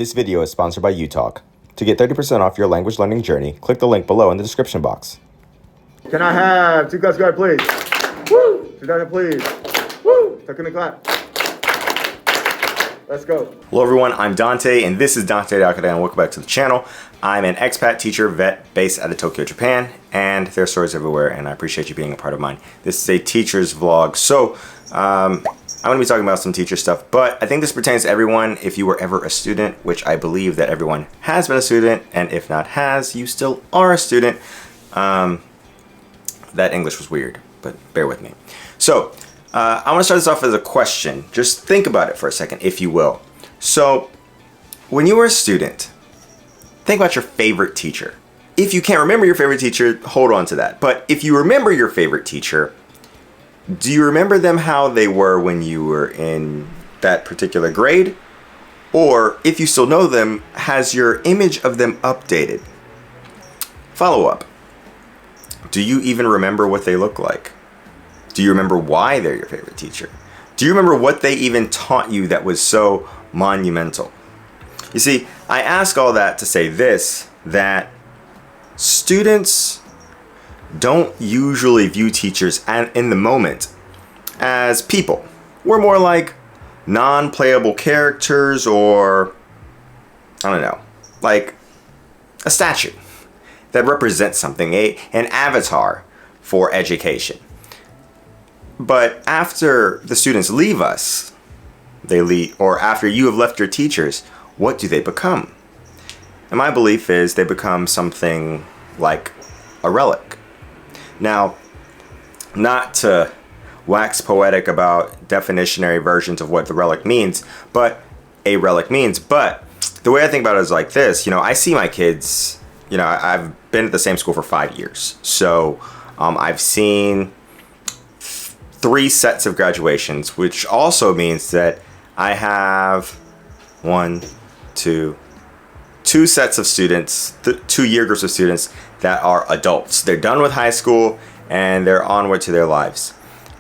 This video is sponsored by UTalk. To get 30% off your language learning journey, click the link below in the description box. Can I have 2 cups, guard, please? Woo! 2 please. Woo! Tuck in the clap. Let's go. Hello everyone, I'm Dante, and this is Dante Dakada, and welcome back to the channel. I'm an expat teacher vet based out of Tokyo, Japan, and there are stories everywhere, and I appreciate you being a part of mine. This is a teacher's vlog, so I'm going to be talking about some teacher stuff, but I think this pertains to everyone if you were ever a student, which I believe that everyone has been a student, and if not has, you still are a student. That English was weird, but bear with me. So, I want to start this off as a question. Just think about it for a second, if you will. So, when you were a student, think about your favorite teacher. If you can't remember your favorite teacher, hold on to that. But if you remember your favorite teacher, do you remember them how they were when you were in that particular grade? Or if you still know them, has your image of them updated? Follow up. Do you even remember what they look like? Do you remember why they're your favorite teacher? Do you remember what they even taught you that was so monumental? You see, I ask all that to say this, that students don't usually view teachers in the moment as people. We're more like non-playable characters, or I don't know, like a statue that represents something, an avatar for education. But after the students leave us, or after you have left your teachers, what do they become? And my belief is they become something like a relic. Now, not to wax poetic about definitionary versions of what the relic means, but a relic means, but the way I think about it is like this. I see my kids, I've been at the same school for 5 years. So I've seen 3 sets of graduations, which also means that I have 2 sets of students, 2 year groups of students that are adults. They're done with high school and they're onward to their lives.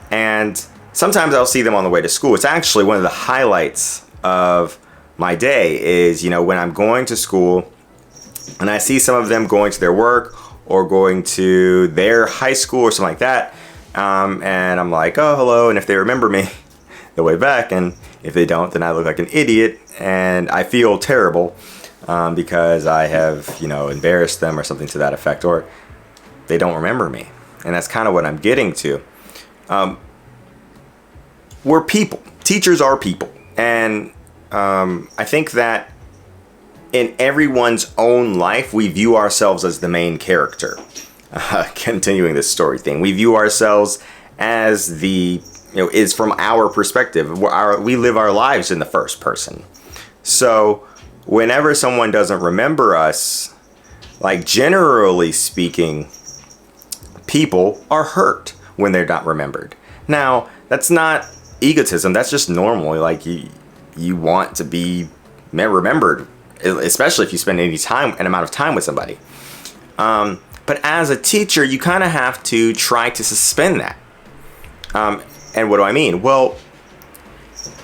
And sometimes I'll see them on the way to school. It's actually one of the highlights of my day is, when I'm going to school and I see some of them going to their work or going to their high school or something like that. And I'm like, oh, hello. And if they remember me, they'll wave back. And if they don't, then I look like an idiot. And I feel terrible because I have, embarrassed them or something to that effect. Or they don't remember me. And that's kind of what I'm getting to. We're people. Teachers are people. And I think that in everyone's own life, we view ourselves as the main character. Continuing this story thing, we view ourselves as is from our perspective. We live our lives in the first person. So whenever someone doesn't remember us, like generally speaking, people are hurt when they're not remembered. Now, that's not egotism. That's just normal. Like you want to be remembered, especially if you spend an amount of time with somebody. But as a teacher, you kind of have to try to suspend that. And what do I mean? Well,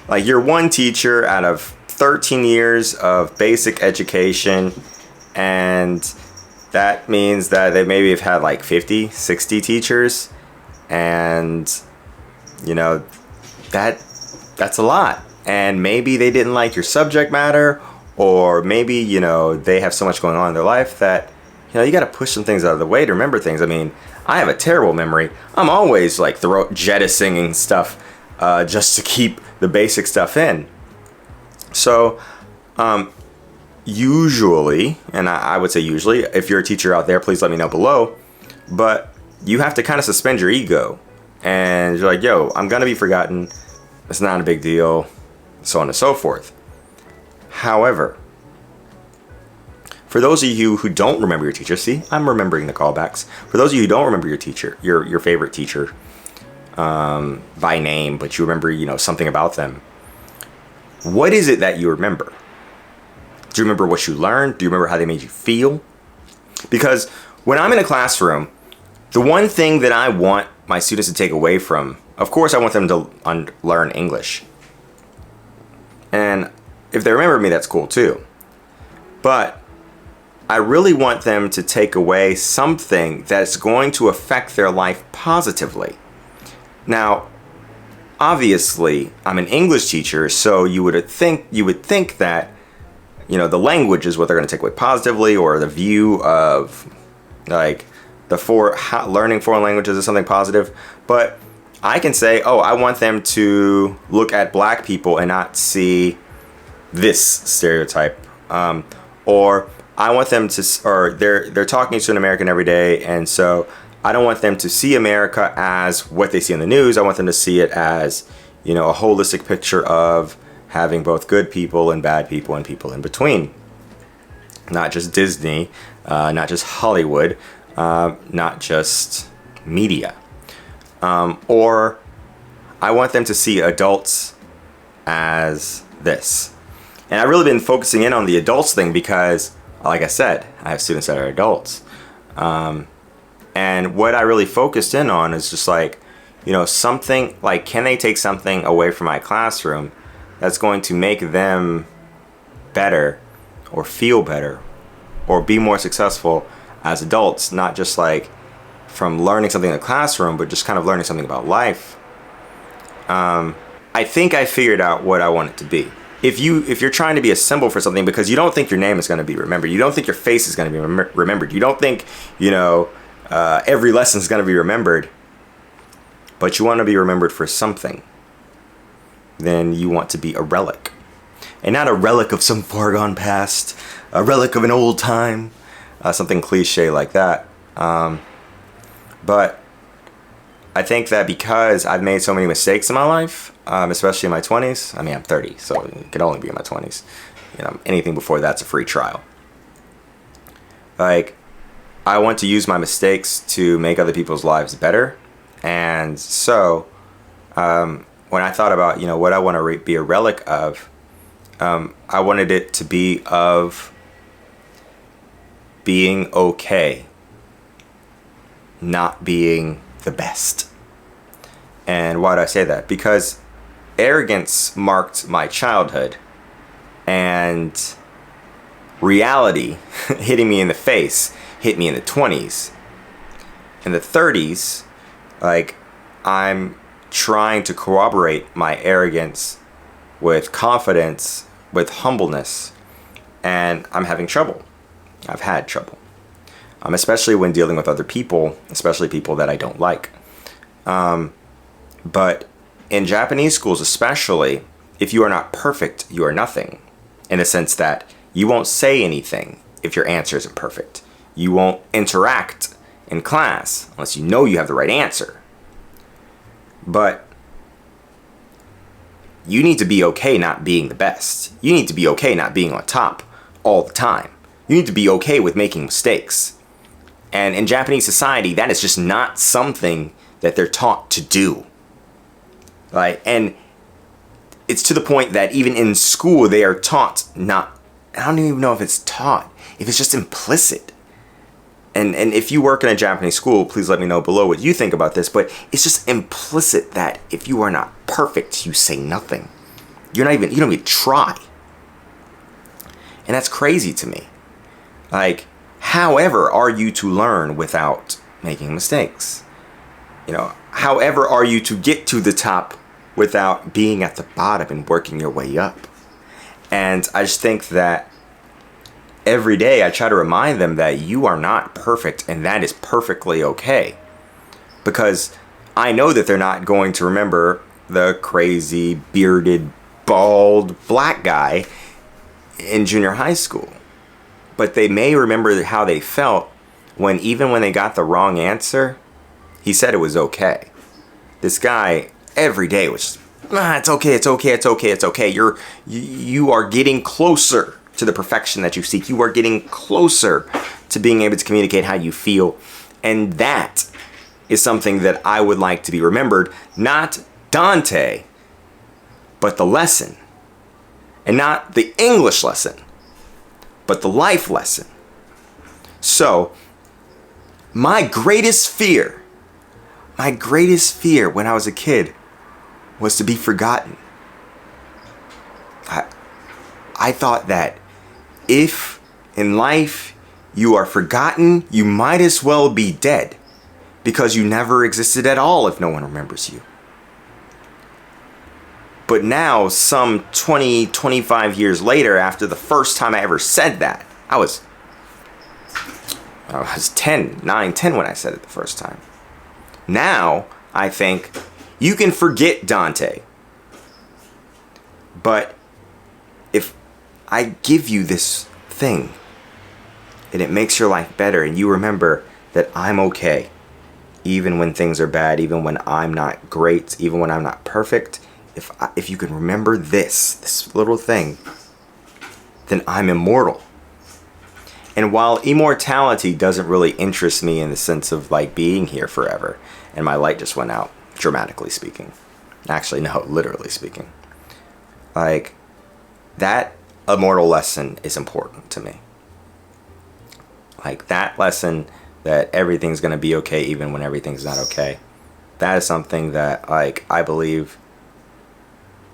like you're one teacher out of 13 years of basic education, and that means that they maybe have had like 50, 60 teachers, and that's a lot. And maybe they didn't like your subject matter, or maybe they have so much going on in their life that you got to push some things out of the way to remember things. I mean, I have a terrible memory. I'm always like jettisoning stuff just to keep the basic stuff in. So usually, and I would say usually, if you're a teacher out there, please let me know below. But you have to kind of suspend your ego. And you're like, yo, I'm going to be forgotten. It's not a big deal. So on and so forth. However, for those of you who don't remember your teacher, see, I'm remembering the callbacks. For those of you who don't remember your teacher, your favorite teacher, by name, but you remember, something about them. What is it that you remember? Do you remember what you learned? Do you remember how they made you feel? Because when I'm in a classroom, the one thing that I want my students to take away from, of course, I want them to learn English. And if they remember me, that's cool too. But I really want them to take away something that's going to affect their life positively. Now, obviously, I'm an English teacher, so you would think that, the language is what they're going to take away positively, or the view of like learning foreign languages is something positive. But I can say, oh, I want them to look at black people and not see this stereotype, or I want them to, or they're talking to an American every day, and so I don't want them to see America as what they see in the news. I want them to see it as, a holistic picture of having both good people and bad people and people in between. Not just Disney, not just Hollywood, not just media. Or I want them to see adults as this. And I've really been focusing in on the adults thing because, like I said, I have students that are adults. And what I really focused in on is just like, something like, can they take something away from my classroom that's going to make them better or feel better or be more successful as adults, not just like from learning something in the classroom, but just kind of learning something about life. I think I figured out what I want it to be. If you're trying to be a symbol for something because you don't think your name is going to be remembered, you don't think your face is going to be remembered, you don't think, every lesson is going to be remembered, but you want to be remembered for something, then you want to be a relic. And not a relic of some far gone past, a relic of an old time, something cliche like that. But I think that because I've made so many mistakes in my life, especially in my 20s, I mean, I'm 30, so it could only be in my 20s. Anything before that's a free trial. Like, I want to use my mistakes to make other people's lives better. And so, when I thought about, what I want to be a relic of, I wanted it to be of being okay, not being the best. And why do I say that? Because arrogance marked my childhood, and reality hitting me in the face hit me in the 20s. In the 30s, like, I'm trying to corroborate my arrogance with confidence, with humbleness, and I'm having trouble. I've had trouble. Especially when dealing with other people, especially people that I don't like. But in Japanese schools especially, if you are not perfect, you are nothing. In the sense that you won't say anything if your answer isn't perfect. You won't interact in class unless you know you have the right answer. But you need to be okay not being the best. You need to be okay not being on top all the time. You need to be okay with making mistakes. And in Japanese society, that is just not something that they're taught to do. Like, and it's to the point that even in school, they are taught not, I don't even know if it's taught, if it's just implicit. And if you work in a Japanese school, please let me know below what you think about this, but it's just implicit that if you are not perfect, you say nothing. You don't even try. And that's crazy to me. Like, however are you to learn without making mistakes? However are you to get to the top without being at the bottom and working your way up? And I just think that every day I try to remind them that you are not perfect, and that is perfectly okay. Because I know that they're not going to remember the crazy, bearded, bald, black guy in junior high school. But they may remember how they felt when, even when they got the wrong answer, he said it was okay. This guy every day was, it's okay, it's okay, it's okay, it's okay. You are getting closer to the perfection that you seek. You are getting closer to being able to communicate how you feel. And that is something that I would like to be remembered. Not Dante, but the lesson. And not the English lesson, but the life lesson. So, my greatest fear when I was a kid was to be forgotten. I thought that if In life, you are forgotten. You might as well be dead because you never existed at all if no one remembers you. But now, some 20, 25 years later, after the first time I ever said that, I was 10 when I said it the first time. Now, I think you can forget Dante. But if I give you this thing and it makes your life better and you remember that I'm okay, even when things are bad, even when I'm not great, even when I'm not perfect, if you can remember this little thing, then I'm immortal. And while immortality doesn't really interest me in the sense of like being here forever, and my light just went out, dramatically speaking. Actually, no, literally speaking. Like, that immortal lesson is important to me. Like, that lesson that everything's going to be okay even when everything's not okay. That is something that, like, I believe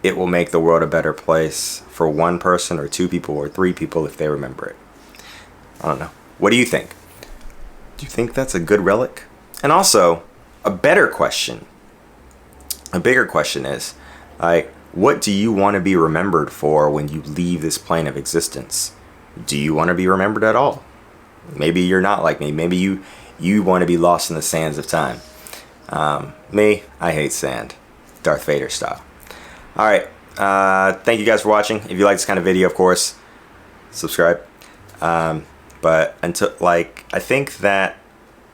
it will make the world a better place for one person or two people or three people if they remember it. I don't know. What do you think? Do you think that's a good relic? And also, a better question, a bigger question is, like, what do you want to be remembered for when you leave this plane of existence? Do you want to be remembered at all? Maybe you're not like me. Maybe you want to be lost in the sands of time. Me, I hate sand. Darth Vader style. All right. Thank you guys for watching. If you like this kind of video, of course, subscribe. But until, like, I think that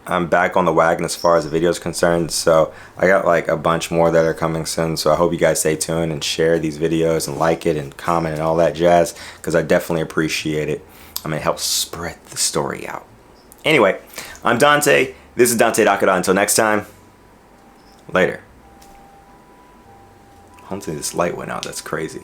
I'm back on the wagon as far as the video is concerned. So I got like a bunch more that are coming soon. So I hope you guys stay tuned and share these videos and like it and comment and all that jazz, because I definitely appreciate it. I mean, it helps spread the story out. Anyway, I'm Dante. This is Dante Dakada. Until next time, later. Hopefully this light went out. That's crazy.